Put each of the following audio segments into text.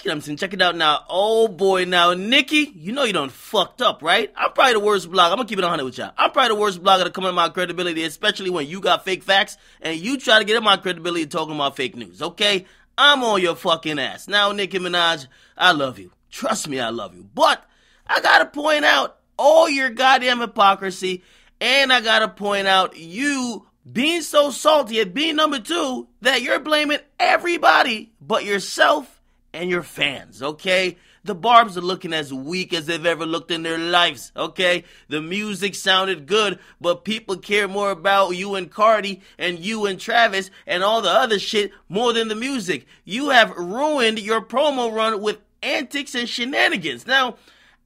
You know what I'm saying? Check it out now. Oh boy, now Nicki, you know you done fucked up, right? I'm probably the worst blogger. I'm gonna keep it 100 with y'all. I'm probably the worst blogger to come in my credibility, especially when you got fake facts and you try to get in my credibility talking about fake news, okay? I'm on your fucking ass. Now, Nicki Minaj, I love you. Trust me, I love you. But I gotta point out all your goddamn hypocrisy, and I gotta point out you being so salty at being number 2 that you're blaming everybody but yourself and your fans, okay? The Barbs are looking as weak as they've ever looked in their lives, okay? The music sounded good, but people care more about you and Cardi and you and Travis and all the other shit more than the music. You have ruined your promo run with antics and shenanigans. Now,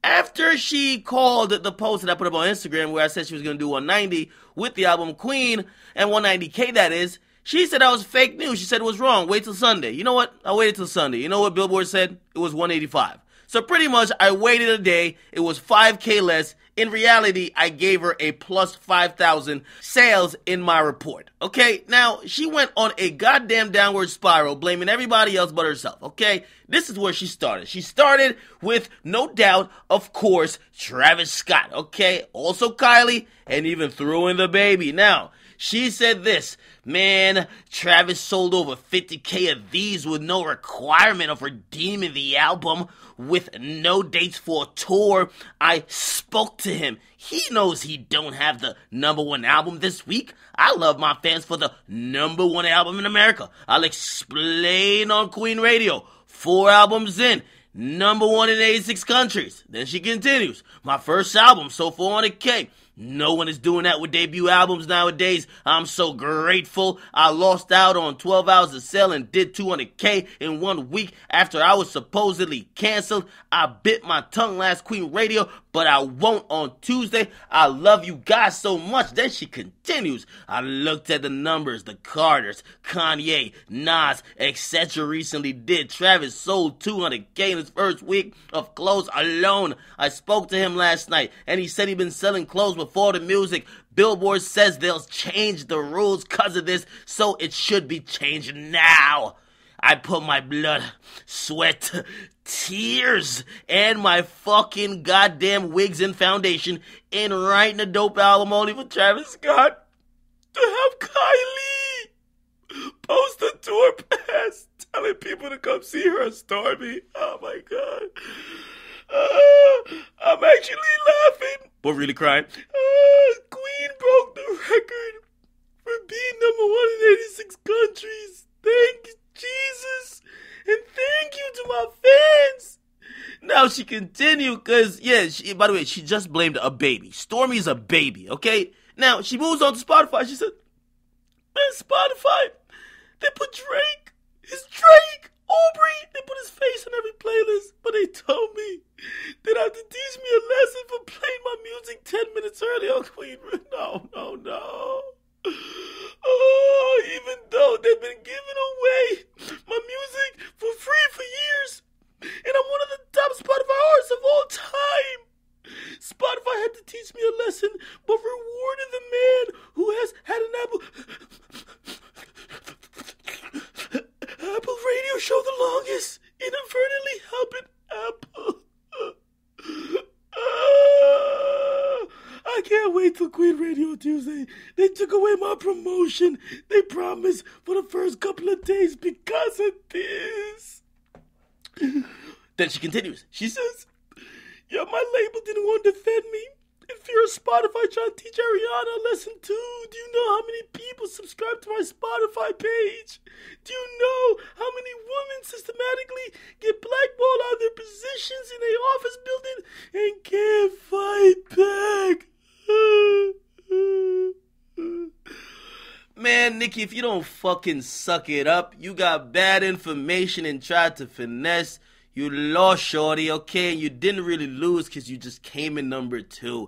after she called the post that I put up on Instagram where I said she was going to do 190 with the album Queen, and 190K that is, she said that was fake news. She said it was wrong. Wait till Sunday. You know what? I waited till Sunday. You know what Billboard said? It was 185. So pretty much I waited a day. It was 5K less. In reality, I gave her a plus 5,000 sales in my report. Okay? Now, she went on a goddamn downward spiral, blaming everybody else but herself. Okay? This is where she started. She started with, no doubt, of course, Travis Scott. Okay? Also Kylie, and even threw in the baby. Now, she said this, man, Travis sold over 50K of these with no requirement of redeeming the album, with no dates for a tour. I spoke to him. He knows he don't have the number 1 album this week. I love my fans for the number 1 album in America. I'll explain on Queen Radio. 4 albums in. Number 1 in 86 countries. Then she continues. My first album sold 400K. No one is doing that with debut albums nowadays. I'm so grateful. I lost out on 12 hours of sale and did 200K in 1 week after I was supposedly canceled. I bit my tongue last Queen Radio, but I won't on Tuesday. I love you guys so much. Then she continues. I looked at the numbers the Carters, Kanye, Nas, etc. recently did. Travis sold 200K in his first week of clothes alone. I spoke to him last night, and he said he'd been selling clothes before the music. Billboard says they'll change the rules because of this, so it should be changed now. I put my blood, sweat, tears, and my fucking goddamn wigs and foundation in writing a dope album only for Travis Scott to have Kylie post a tour pass telling people to come see her at Stormy. Oh my God. I'm actually laughing, but really crying. Queen broke the record for being number 1 in 86 countries. Thank you, Jesus, and thank you to my fans. Now she continued, because, by the way, she just blamed a baby. Stormy's a baby, okay? Now, she moves on to Spotify. She said, man, Spotify, they put Drake. It's Drake. Aubrey, they put his face on every playlist, but they told me they'd have to teach me a lesson for playing my music 10 minutes early on Queen. No. Oh, even though they've been giving away my music for free for years, and I'm one of the top Spotify artists of all time, Spotify had to teach me a lesson, but rewarded the man who has had an Apple radio show the longest, inadvertently helping Apple. I can't wait till Queen Radio Tuesday. They took away my promotion. They promised for the first couple of days because of this. Then she continues. She says, yeah, my label didn't want to defend me. If you're a Spotify trying to teach Ariana a lesson too, do you know how many people subscribe to my Spotify page? Do you know how many women systematically get blackballed out of their positions in an office building and can't fight back? Man, Nicki, if you don't fucking suck it up, you got bad information and tried to finesse. You lost, shorty, okay? And you didn't really lose because you just came in number 2.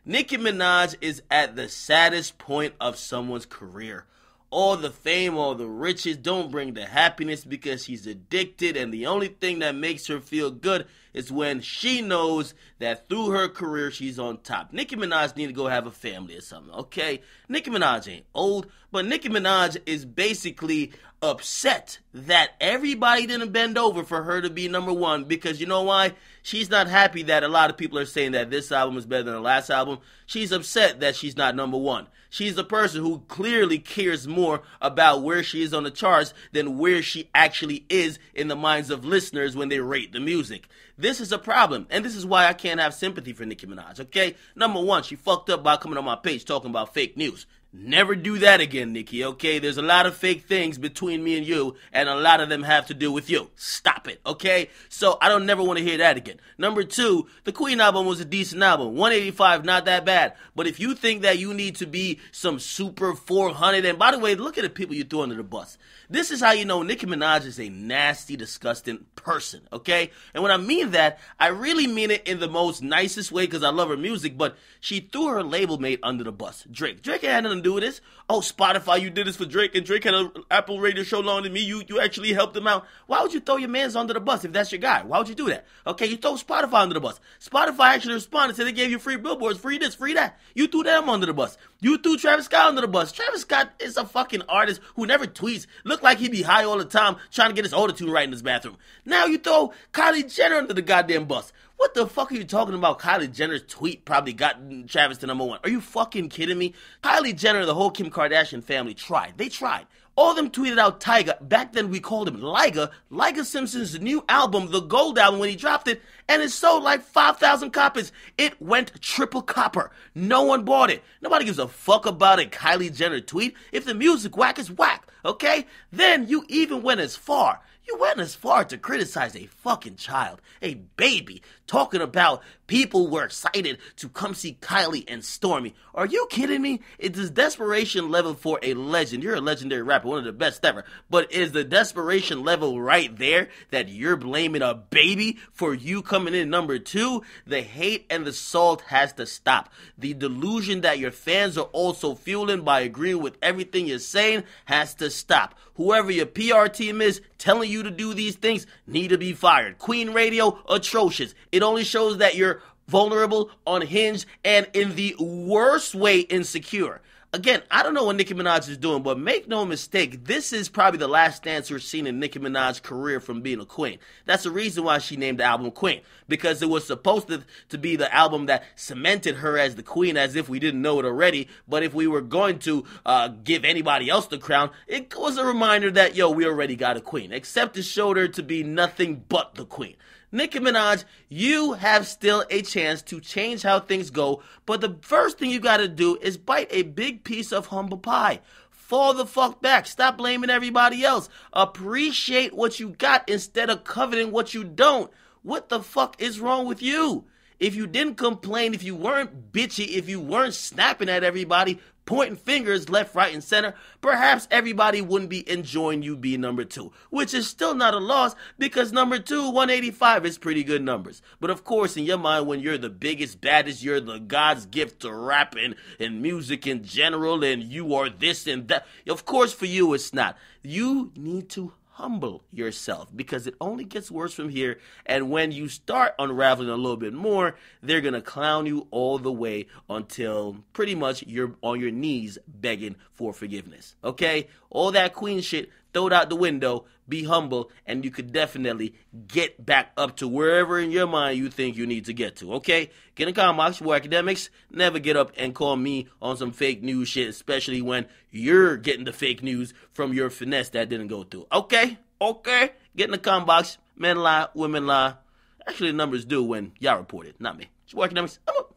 Nicki Minaj is at the saddest point of someone's career. All the fame, all the riches don't bring the happiness because she's addicted, and the only thing that makes her feel good is when she knows that through her career she's on top. Nicki Minaj need to go have a family or something, okay? Nicki Minaj ain't old, but Nicki Minaj is basically upset that everybody didn't bend over for her to be number one, because you know why? She's not happy that a lot of people are saying that this album is better than the last album. She's upset that she's not number one. She's a person who clearly cares more about where she is on the charts than where she actually is in the minds of listeners when they rate the music. This is a problem, and this is why I can't have sympathy for Nicki Minaj, okay? Number one, she fucked up by coming on my page talking about fake news. Never do that again, Nicki, okay? There's a lot of fake things between me and you, and a lot of them have to do with you. Stop it, okay? So I don't never want to hear that again. Number two, the Queen album was a decent album. 185, not that bad. But if you think that you need to be some super 400, and by the way, look at the people you threw under the bus. This is how you know Nicki Minaj is a nasty, disgusting person, okay? And when I mean that, I really mean it in the most nicest way because I love her music, but she threw her label mate under the bus. Drake had nothing to do with this. Oh, Spotify, you did this for Drake, and Drake had an Apple radio show longer than me. You actually helped him out. Why would you throw your mans under the bus if that's your guy? Why would you do that? Okay, you throw Spotify under the bus. Spotify actually responded, said they gave you free billboards, free this, free that. You threw them under the bus. You threw Travis Scott under the bus. Travis Scott is a fucking artist who never tweets. Look like he be high all the time trying to get his autotune right in his bathroom. Now you throw Kylie Jenner under the goddamn bus. What the fuck are you talking about? Kylie Jenner's tweet probably got Travis to number one. Are you fucking kidding me? Kylie Jenner and the whole Kim Kardashian family tried. They tried. All of them tweeted out Tyga. Back then we called him Liga Simpson's new album, the Gold album, when he dropped it, and it sold like 5,000 copies. It went triple copper. No one bought it. Nobody gives a fuck about a Kylie Jenner tweet. If the music whack is whack, okay? Then you even went as far. You went as far to criticize a fucking child, a baby, talking about people were excited to come see Kylie and Stormi. Are you kidding me? It's this desperation level for a legend. You're a legendary rapper, one of the best ever. But is the desperation level right there that you're blaming a baby for you coming in number two? The hate and the salt has to stop. The delusion that your fans are also fueling by agreeing with everything you're saying has to stop. Whoever your PR team is telling you to do these things need to be fired. Queen Radio, atrocious. It only shows that you're vulnerable, unhinged, and in the worst way insecure. Again, I don't know what Nicki Minaj is doing, but make no mistake, this is probably the last dance we're seeing in Nicki Minaj's career from being a queen. That's the reason why she named the album Queen, because it was supposed to be the album that cemented her as the queen, as if we didn't know it already. But if we were going to give anybody else the crown, it was a reminder that, yo, we already got a queen, except it showed her to be nothing but the queen. Nicki Minaj, you have still a chance to change how things go, but the first thing you gotta do is bite a big piece of humble pie. Fall the fuck back. Stop blaming everybody else. Appreciate what you got instead of coveting what you don't. What the fuck is wrong with you? If you didn't complain, if you weren't bitchy, if you weren't snapping at everybody, pointing fingers left, right, and center, perhaps everybody wouldn't be enjoying you being number two, which is still not a loss because number two, 185 is pretty good numbers. But of course, in your mind, when you're the biggest, baddest, you're the God's gift to rap and music in general, and you are this and that, of course for you it's not. You need to humble yourself because it only gets worse from here. And when you start unraveling a little bit more, they're going to clown you all the way until pretty much you're on your knees begging for forgiveness. Okay? All that queen shit, throw it out the window, be humble, and you could definitely get back up to wherever in your mind you think you need to get to. Okay? Get in the comment box for Akademiks. Never get up and call me on some fake news shit, especially when you're getting the fake news from your finesse that didn't go through. Okay? Okay? Get in the comment box. Men lie, women lie. Actually, the numbers do when y'all report it, not me. It's Akademiks. I'm up.